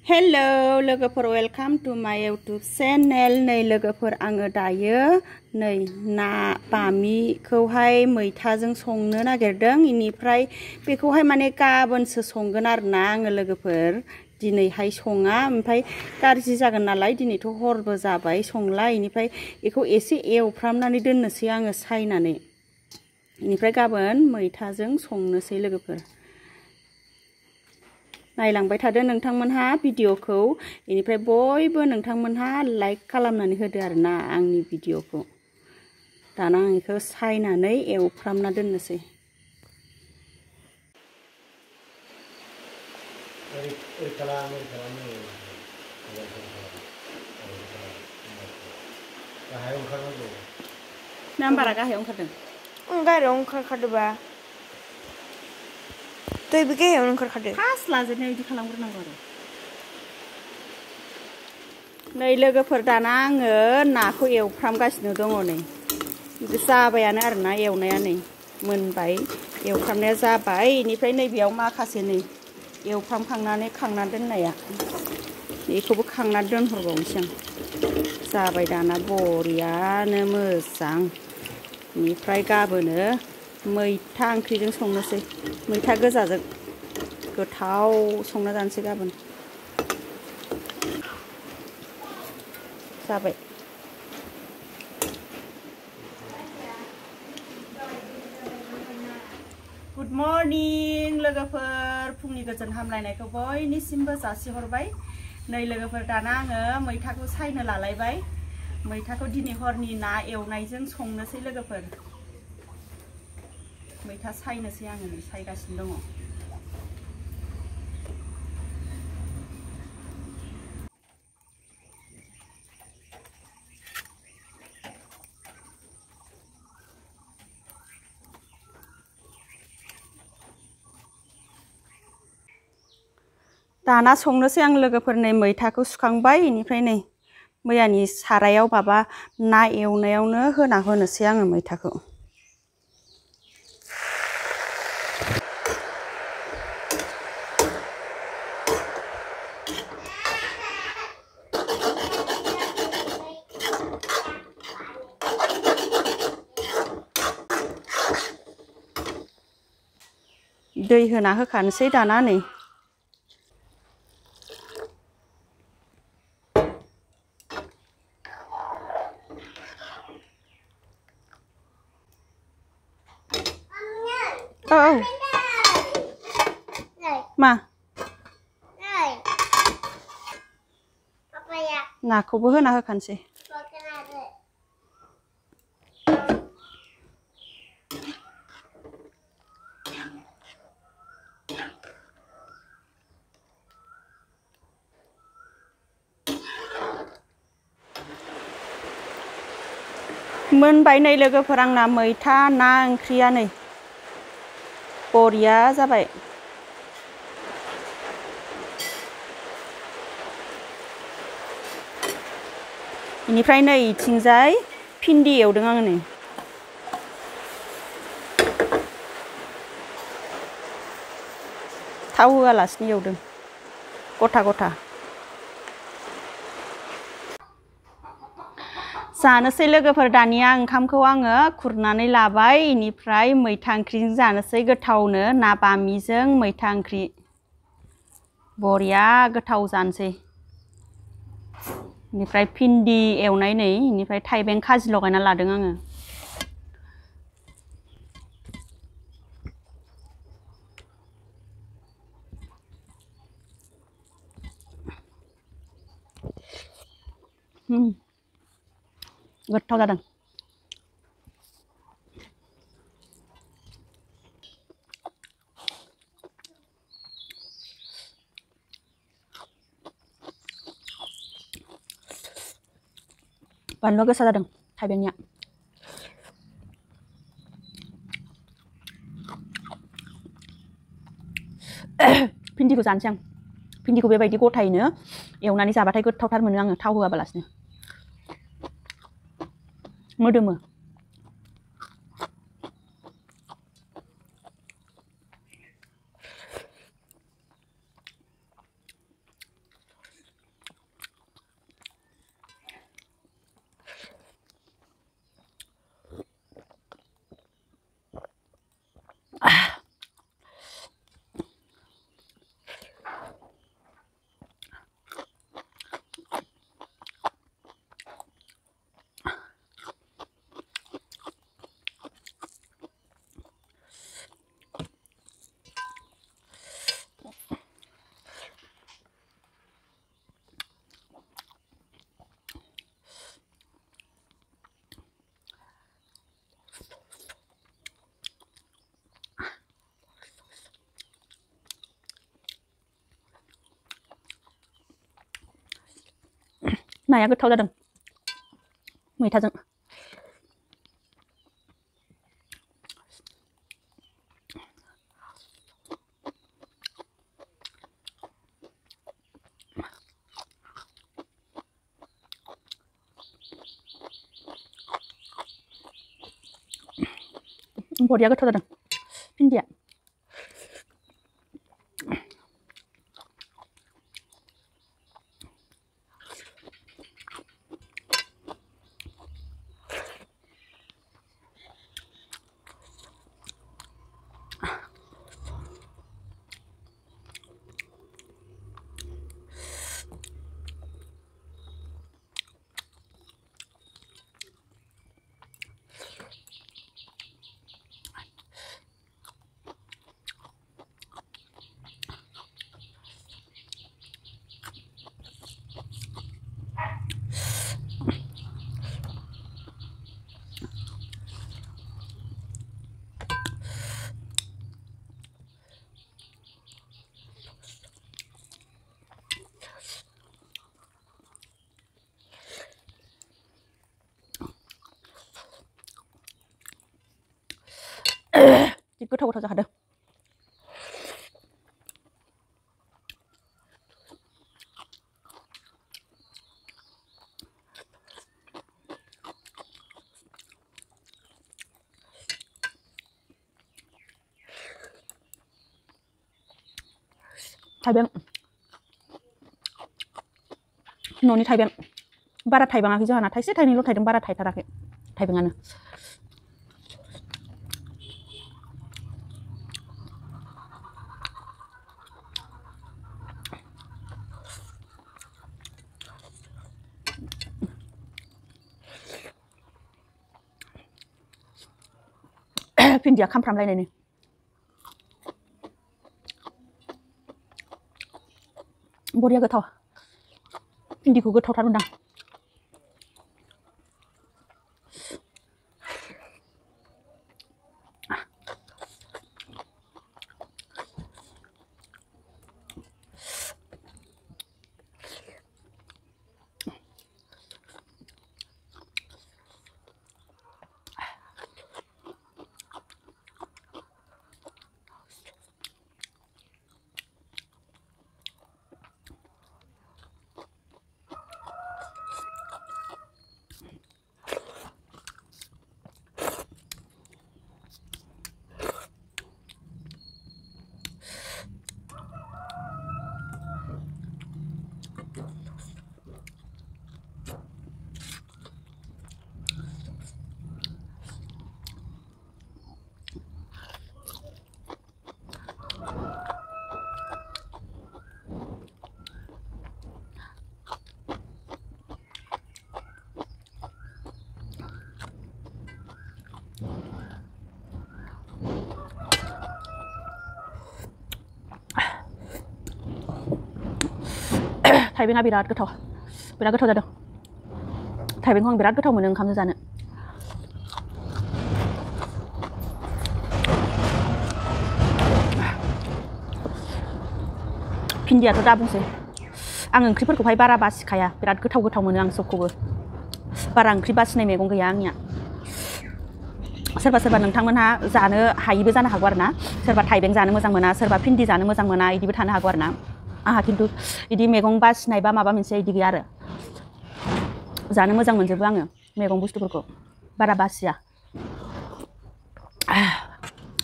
Hello लोगोफोर welcome to माय YouTube channel नै लोगोफोर आङो दायो नै ना बामिखौहाय मैथाजों संनो नागिरदों इनिफ्राय बेखौहाय माने गाबोनसो संगोन आरोना आङो लोगोफोर दिनैहाय सङा ओमफ्राय गाज्रि जागोन नालाय दिनैथ' हरबो जाबाय संला इनिफ्राय बेखौ एसे एवफ्रामनानै दोननोसै आङो सायनानै इनिफ्राय गाबोन मैथाजों संनोसै लोगोफोर नायलांबाय थादो नोंथांमोनहा भिडिअखौ इनिफ्राय बयबो नोंथांमोनहा लाइक खालामनानै होदो आरोना आंनि भिडिअखौ दाना आं बेखौ सायनानै एवफ्रामना दोननोसै नाम्बारा गाहायाव ओंखारदों गाहायाव ओंखारखादोबा दै बे गाहायाव ओंखारखादो फास लाजेननाय बिदि खालामग्रोनांगौ आरो नै लोगोफोर दाना आङो नाखौ एवफ्रामगासिनो दङ नै जाबायानो आरोना एवनाया नै मोनबाय एवफ्रामनाया जाबाय इनिफ्राय नैबेयाव माखासे नै एवफ्रामखांनानै खांना दोननाया बेखौबो खांना दोनहरबावनोसै आं जाबाय दाना बरियानो मोजां इनिफ्राय गाबोनो मैथा ओंख्रिजों संनोसै मैथा गोजाजों गोथाव संना जानोसै गाबोन जाबाय गुड मर्निं लोगोफोर फुंनि गोजोन हामलायनायखौ बयनिसिमबो जासिहरबाय नै लोगोफोर दाना आङो मैथाखौ सायनो लालायबाय मैथाखौ दिनै हरनि ना एवनायजों संनोसै लोगोफोर मैथा सायनोसै आङो नै सायगासिनो दङ दाना संनोसै आं लोगोफोर नै मैथाखौ सुखांबाय इनिफ्राय नै मैयानि सारायाव माबा ना एवनायावनो होना होनोसै आङो मैथाखौ दै होना होखानोसै दाना नै औ मा नाखौबो होना होखानोसै मोनबाय नै लोगोफोर आंना मैथा ना ओंख्रिया नै बरिया जाबाय बेनिफ्राय नै इथिंजाय भिन्दि एवदों आङो नै थाव होआलासिनो एवदों गथा गथा जानोसै लोगोफोर दानिया ओंखामखौ आङो खुरनानै लाबाय इनिफ्राय मैथा ओंख्रिजों जानोसै गोथावनो ना बामिजों मैथा ओंख्रि बरिया गोथाव जानोसै इनिफ्राय भिन्दि एवनाय नै इनिफ्राय थाइबें खाजि लगायना लादों आङो गोथाव जादों बानलु गोसा जादों थाइबेंनिया भिन्दिखौ जानोसै आं भिन्दिखौ बेबायदि गथायैनो एवनानै जाबाथाय गोथावथार मोनो आङो थाव होआबालासिनो मोदोमो नाया गोथाव जादों मैथाजों बरिया गोथाव जादों भिन्दिया गोथाव जाखादों थाइबें न'नि थाइबें बारा थाइबाङाखै जोंहाना थाइसे थाइनैल' थाइदों बारा थाइथाराखै थाइबेंआनो भिन्दिया खामफ्रामलायनायनि बरिया गोथाव भिन्दिखौ गोथावथार मोनदां थाइबेंआ बिराद गोथाव जादों थाइबेंखौ आं बिराद गोथाव मोनो ओंखामजों जानो भिन्दियाथ' दा बुंसै आं ओंख्रिफोरखौहाय बारा बासिखाया बिराद गोथाव मोनो आं सबखौबो बारा ओंख्रि बासिनाय मैगं गैया आंनिया सोरबा नोंथांमोनहा जानो हायिबो जानो हागौ आरोना सोरबा थाइबें जानो मोजां मोना सोरबा भिन्दी जानो मोजां मोना इदिबो थानो हागौ आरोना आंहा खिन्थु इदि मैगं बासिनाय बा माबा मोनसे इदि गैया आरो जानो मोजां मोनजोबो आङो मैगं बुस्थुफोरखौ बारा बासिया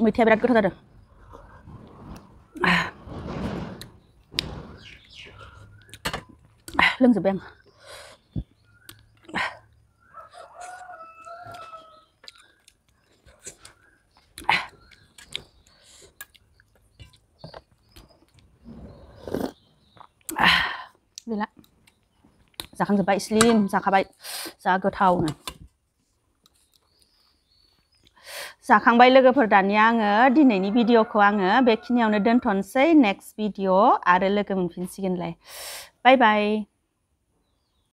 मैथाया बिराद गोथाव जादों लोंजोब्बाय आं गैला जाखांजोब्बाय स्लिम जाखाबाय जा गोथावनो जाखांबाय लोगोफोर दानिया आङो दिनैनि भिडिअखौ आङो बेखिनियावनो दोनथ'नोसै नेक्स्ट भिडिअ आरो लोगो मोनफिनसिगोनलाय बाय बाय